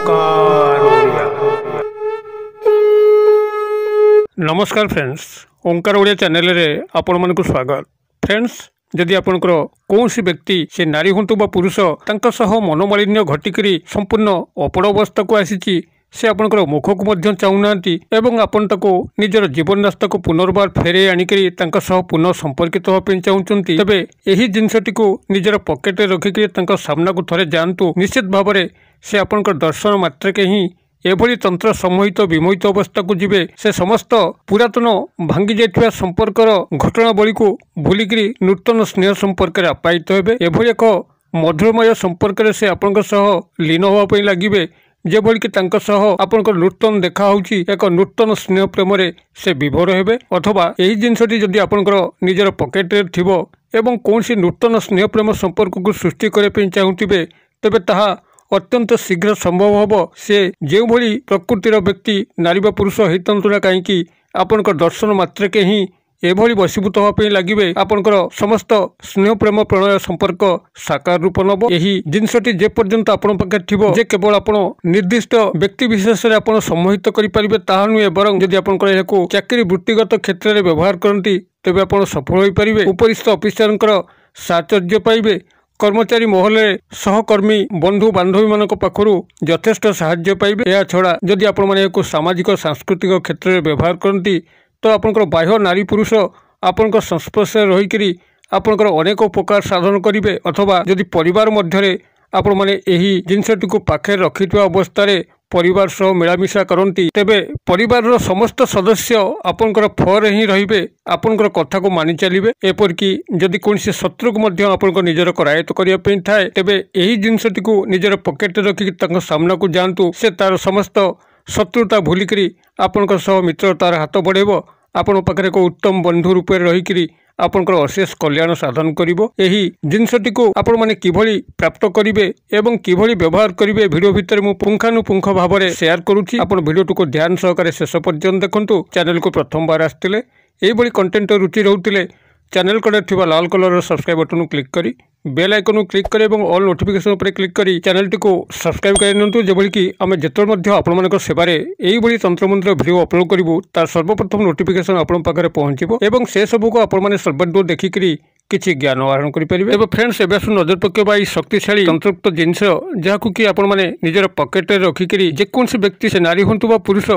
ओंकार ओडिया। नमस्कार फ्रेंड्स, ओंकार ओडिया चैनल रे आपण मानक स्वागत। फ्रेंड्स, जदि आपणकर कौन व्यक्ति से नारी हूँ बा पुरुष तांका सह मनोमालिन्य घटिकी संपूर्ण अपड़ अवस्था को आसी से आपणकर मुख को चाहूना एवं आपण ताको निजर जीवन रास्ता को पुनर्बार फेरे आणिकी पुनः संपर्कित होगा चाहते तेबे यही जिनसटी को निजर पकेट रखिकी सामना को थरे जातु निश्चित भाव में से आपणकर दर्शन मात्रके ही एभली तंत्र सम्मोहित विमोहित अवस्था को जीवे से समस्त पुरातन भांगी जाइथिबा संपर्कर घटनावली को भूलिकी नूतन स्नेह संपर्क आपायित हेबे। एभली एक मधुरमय संपर्क से आपनक सह लीन होगा लगे जेभली कि तांका सह आपनकर नूतन देखा होउची एक नूतन स्नेह प्रेम से विभोर हेबे अथवा यही जिनसटी जदि आपनकर निजर पकेट रे थिबो एवं कौनसी नूतन स्नेह प्रेम संपर्क को सृष्टि करने चाहूथिबे तेबे ताहा अत्यंत शीघ्र संभव हम। से जो भली प्रकृतिर व्यक्ति नारी बा पुरुष होता ना कहीं आपनकर दर्शन मात्रके ही एभली वशीभूत होगा लगे आपनकर समस्त स्नेह प्रेम प्रणय संपर्क साकार रूप नब। यही जिनसटी जे पर्यंत आपण पाखे थिबो जे केवल आपण निर्दिष्ट व्यक्ति विशेष रे आपण सम्मोहित करि परिबे ताहा नुहे बरं जदि आपनकर एहाकु चाकरी वृत्तिगत क्षेत्र में व्यवहार करती तेबे आपण सफल होई परिबे। उपरिस्थ ऑफिसरंकर साहचर्य पाइबे। कर्मचारी महल सहकर्मी बंधु बांधवी मान पाखु यथेष्ट साहाय्य पाइबे। या छड़ा जदि आपण माने सामाजिक सांस्कृतिक क्षेत्र में व्यवहार करती तो आपनकर बाह्य नारी पुरुष आपनकर संस्पर्श रहीकि आपनकर अनेक उपकार साधन करेंगे अथवा जदि परिवार मध्य आपण माने एही जिनसटी को पाखे रखिथिबा अवस्था परिवार सह मिलामिशा करती तेबे परिवार समस्त सदस्य आपनकर फरे ही रहिबे आपनकर कथा को मानि चलिबे। एपरिकी जदि कोनसी शत्रु को मध्य आपनकर निजर करायत करिया पे थाए तेबे एही जिनसटी को निजर पकेट रखिकी तांका सामना को जांतु से तार समस्त शत्रुता भूलिकी आपनकर सह मित्रतार हाथ बढ़ेबो आपण पाखरे को उत्तम बंधु रूपे रहीकि आपनकर अशेष कल्याण साधन करिबो। एही जिनसटी को आपण माने किभली प्राप्त करिवे एवं किभली व्यवहार करिवे वीडियो भितर मु पुंखानुपुंख भाव में शेयर करूची। आपण वीडियो को ध्यान सहकारे शेष पर्यंत देखंतु। चैनल को प्रथम बार आस्तिले एभली कंटेंट रुचि रहउतिले चैनल कड़े थिबा लाल कलर सब्सक्राइब बटन को क्लिक करी बेल आइकन को क्लिक करें और ऑल नोटिफिकेशन पर क्लिक करी चैनल टी को सब्सक्राइब कर जेभली कि आम जिते आपण सेवार यही तंत्रमंत्र वीडियो अपलोड करूँ तार सर्वप्रथम नोटिफिकेशन आपण पाखे पहुंचो एवं से सबू को आपण सर्वाधिक देखिकी किसी ज्ञान आहरण करेंगे। फ्रेंड्स एवं नजर पकेबा शक्तिशाली तंत्रयुक्त जिनस जहाँ कि आपण मैंने निजर पकेट रखिकी जेकोसी व्यक्ति से नारी हूँ बा पुरुष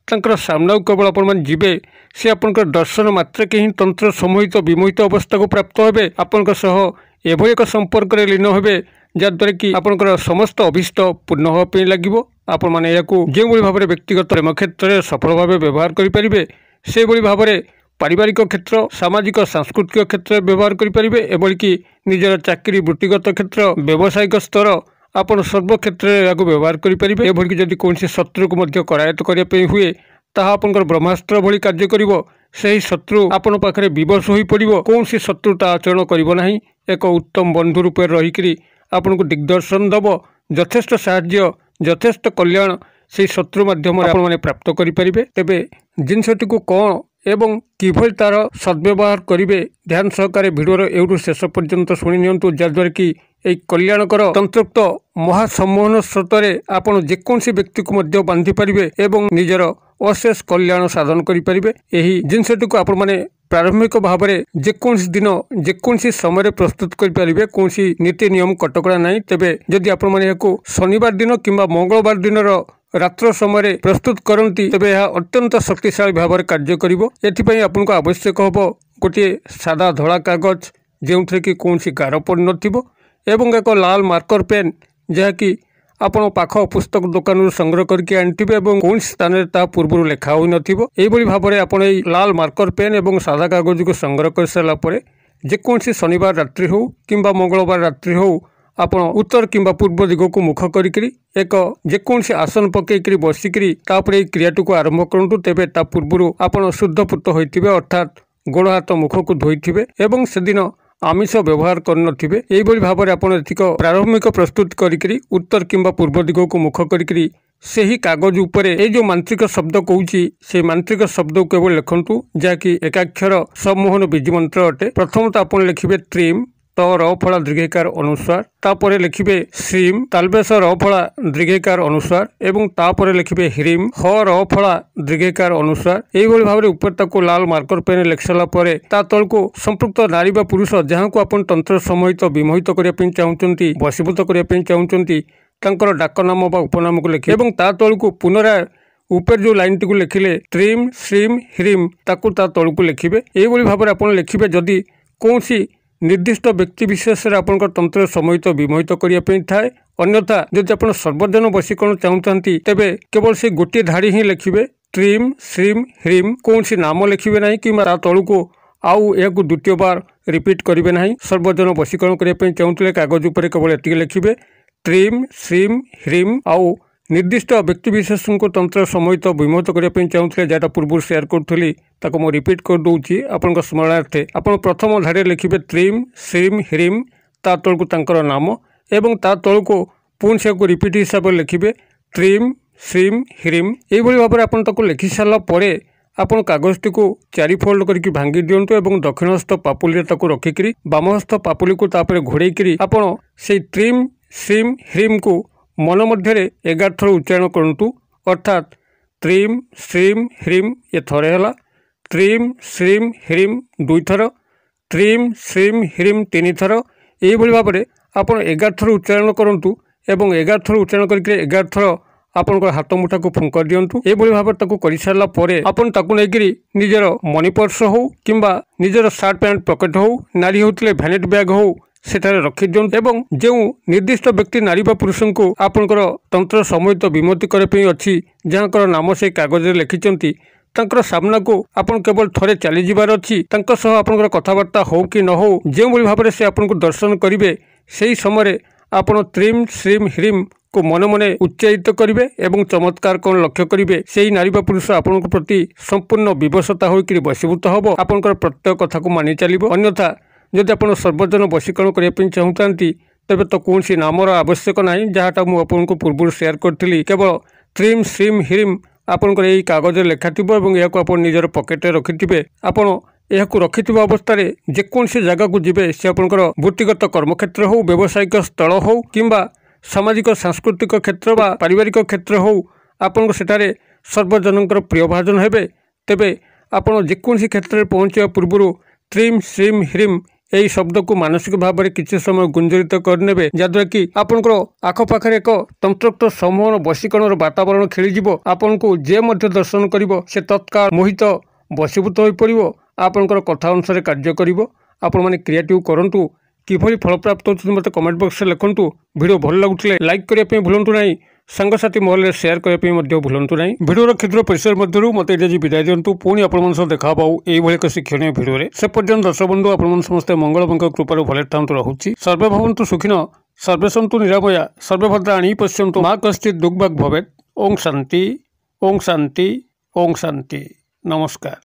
तांकर सामना केवल आपण जीवे से आपनकर दर्शन मात्रके ही तंत्र सम्मोहित विमोहित अवस्था को प्राप्त हेबे आपनकर सह एभली एक संपर्क लीन हेबे जद्वारा कि आपनकर समस्त अभीष्ट पूर्ण होगा लगे। आपण मैंने जो भाव में व्यक्तिगत प्रेम क्षेत्र में सफल भाव व्यवहार करेंगे से भाव में पारिवारिक क्षेत्र सामाजिक सांस्कृतिक क्षेत्र में व्यवहार करेंगे एभली कि निजर चाकरी वृत्तिगत क्षेत्र व्यावसायिक स्तर आपण सर्व क्षेत्र में व्यवहार करेंगे। एभली जदि कौन शत्रु को करायत करने हुए ताहा आपनकर ब्रह्मास्त्र भली कार्य करिवो सही शत्रु आपण पाखरे विवश होई पड़िवो कौन शत्रुता आचरण करिवो नाही एक उत्तम बंधु रूपे रहीकि आपन को दिग्दर्शन दबो यथेष्ट साहाय्य यथेष्ट कल्याण से शत्रु माध्यम आपण माने प्राप्त करि परिबे। तेबे जिनसटी को कौन एवं किभली तार सद्व्यवहार करेंगे ध्यान सहकारे वीडियोर एवं शेष पर्यंत शुणी नियंतु जद्वारा कि एक कल्याणकर तंत्रयुक्त महासम्मोहन स्रोत आपण जेकोसी व्यक्ति को मध्य बांधि पारिबे एवं निजर अशेष कल्याण साधन करेंगे। यही जिनसटी को आपण माने प्रारंभिक भाव में जेकोसी दिन जेकोसी समय प्रस्तुत करेंगे कौन नीति नियम कटकड़ा ना तेबे जदि आपण माने शनिवार दिन किंबा मंगलवार दिन रात्र समय प्रस्तुत करती तेबे यह अत्यंत शक्तिशाली भाव में कार्य करिवो। एथिपई आपनको आवश्यक हबो गोटे सादा धड़ा कागज जो कि कौन गार पड़ नथिबो एवं एक लाल मार्कर पेन जहाँकि आपण पाख पुस्तक दुकान संग्रह करके आनिथिबे एवं कौन स्थान ता पूर्व लेखा होई नथिबो। एभली भाव में आपण एई लाल मार्कर पेन एवं सादा कागज को संग्रह कर सारा पर जेकोसी शनिवार रात्रि हो किंबा मंगलवार रात्रि हो आपण उत्तर किंबा पूर्व दिग को मुख करी एक जेकोसी आसन पकईकरी बसिकी तापर एई क्रियाटी को आरंभ करंतु तेबे ता पूर्व आपण शुद्धपुत होइथिबे अर्थात गोड़ हाथ मुख को धोइथिबे एवं सेदिन आमिष व्यवहार करनथिबे। एइबोली भाव में आपण एथिक प्रारंभिक प्रस्तुत करी उत्तर किंबा पूर्व दिग को मुख करी सेही कागज उपरे ए जो मांत्रिक शब्द कहूची से मांत्रिक शब्द केवल लिखंतु जहाँकि एकाक्षर सम्मोहन बीज मंत्र अटे। प्रथम तो आपण लिखिबे त्रीम त र फला दीर्घिकार अनुस्वार तापर लिखिबे श्रीम तालबेस र फला दीर्घिकार अनुस्वार एवं तापर लिखिबे ह्रीम ह र फला दीर्घिकार अनुस्वार एइभଳି भाबरे ऊपर ताको लाल मार्कर पेन लिखसला परे ता तळको संपृक्त नारी बा पुरुष जहाँ को आपण तंत्र समहित विमोहित करिया पिन चाहुचंती वशीभूत करिया पिन चाहुचंती तांकर डाक नाम बा उपनाम को लिखि एवं ता तळको पुनराय ऊपर जो लाइन टी को लिखिले त्रीम श्रीम ह्रीम ताकू ता तळको लिखिबे एइभଳି भाबरे आपण लिखिबे जदि कोनसी निर्दिष्ट व्यक्ति विशेष आपंकर तंत्र समहित विमोहित करने थाए अन्यथा जदि आप सर्वजन वशीकरण चाहूँगी तेबे केवल से गोटे धाड़ी ही लिखिबे त्रीम श्रीम ह्रीम कौन सी नाम लिखिबे नहीं कि तलू को आउ यह द्वितीय बार रिपीट करेंगे ना सर्वजन वशीकरण करने चाहूँगे कागज उपर केवल एति लिखिबे त्रीम श्रीम ह्रीम आउ निर्दिष्ट व्यक्ति विशेष को तंत्र समहित विमोहित करने चाहूँगे जहाँ पूर्व शेयर करी ताको मो रिपीट कर दूची आपण स्मरणार्थे आपण प्रथम धाड़ी लिखिबे त्रीम श्रीम ह्रीम ता तलू तांकर नाम एवं ता तलू को पुणी से रिपीट हिसाब से लिखिबे त्रीम श्रीम ह्रीम एइभଳି भाबरे आपण ताको लिखि सारला परे आपण कागजटी को चारि फोल्ड करके भांगी दियंतु एवं दक्षिणहस्त पापुली ताको रखिकरी बामहस्त पापुली को तापरे घोड़ेकरी आपण से त्रीम श्रीम ह्रीम को मन मध्य 11 थर उच्चारण करंतु अर्थात त्रीम श्रीम ह्रीम ये थरे हला त्रीम श्रीम ह्रीम 2 थर त्रीम श्रीम ह्रीम 3 थर एइभଳି भाबरे आपण 11 थर उच्चारण करंतु एवं 11 थर उच्चारण करके 11 थर आपण हाथ मुठा को फुंक दियंतु एइभଳି भाबरे ताको करि सारला परे आपण ताको नेगिरी निजर मनी पर्स हो किंबा निजर शर्ट पैंट पॉकेट हो नारी होतले भैनिटी बैग हो सेठारे रखि दियंतु एवं जो निर्दिष्ट व्यक्ति नारी बा पुरुष को आपणकर तंत्र समहित विमोहित करने अच्छी जहाँकर नाम से कागज लिखिंट तांकर सामना को आपण केवल थरे चली जिबार अच्छी तांकर सह आपणकर कथबार्ता हो कि न हो जो भली भाबरे से आपन को दर्शन करिवे सेही समय आपण त्रीम श्रीम ह्रीम को मन मने उच्चारित करिवे एवं चमत्कार कौन लक्ष्य करिवे सेही नारी बा पुरुष आपन प्रति संपूर्ण विवशता होइकरी वशीभूत हबो आपणकर प्रत्येक कथा को मानि चलिबो अन्यथा जदि आप सर्वजन वशीकरण करने चाहूँगी तेबे तो कौन सी नामर आवश्यक ना जहाँटा मुझे पूर्व शेयर करी केवल त्रीम श्रीम ह्रीम आपंकर यही कागज लेखा थो और यह निजर पकेट रखिथे आपड़ यह रखि अवस्था जेकोसी जगह को जीवे सी आपंकर वृत्तिगत कर्मक्षेत्र हो व्यावसायिक स्थल हो किंबा सामाजिक सांस्कृतिक क्षेत्र बा पारिवारिक क्षेत्र हो आपन सेठारे सर्वजनकर प्रियभाजन हेबे तेबे आपड़ जेकोसी क्षेत्र में पहुँचा पूर्व त्रीम श्रीम ह्रीम यही शब्द को मानसिक भाव में किसी समय गुंजरित करने जहाद्वारा कि आपंकर आखपाखे एक तंत्रोक्त समूह वशीकरण वातावरण खेलीज आपन को जे मध्य दर्शन कर से तत्काल मोहित वशीभूत हो पड़ो आपंकर कथा अनुसार कार्य कर आपण मैंने क्रिएटिव करूँ किभली फल प्राप्त होती मत कमेंट बॉक्स में लिखुँ वीडियो भल लगुले लाइक करने भूलु ना सांगसाथी महल शेयर करने भूलु ना वीडियो क्षुद्र परिसर मध्य मत ये विदाय दिंतु पुणी आपण देखा यही एक शिक्षणीय भिडियो से पर्यटन दर्शक बंधु आपण समस्ते मंगल कृपार भले था रोचे सर्वे भवन्तु सुखिन सर्वे सन्तु निरामया सर्वे भद्राणि पश्यन्तु मा कश्चित् दुर्भाग् भवेत्। ओं शांति ओं शांति ओं शांति। नमस्कार।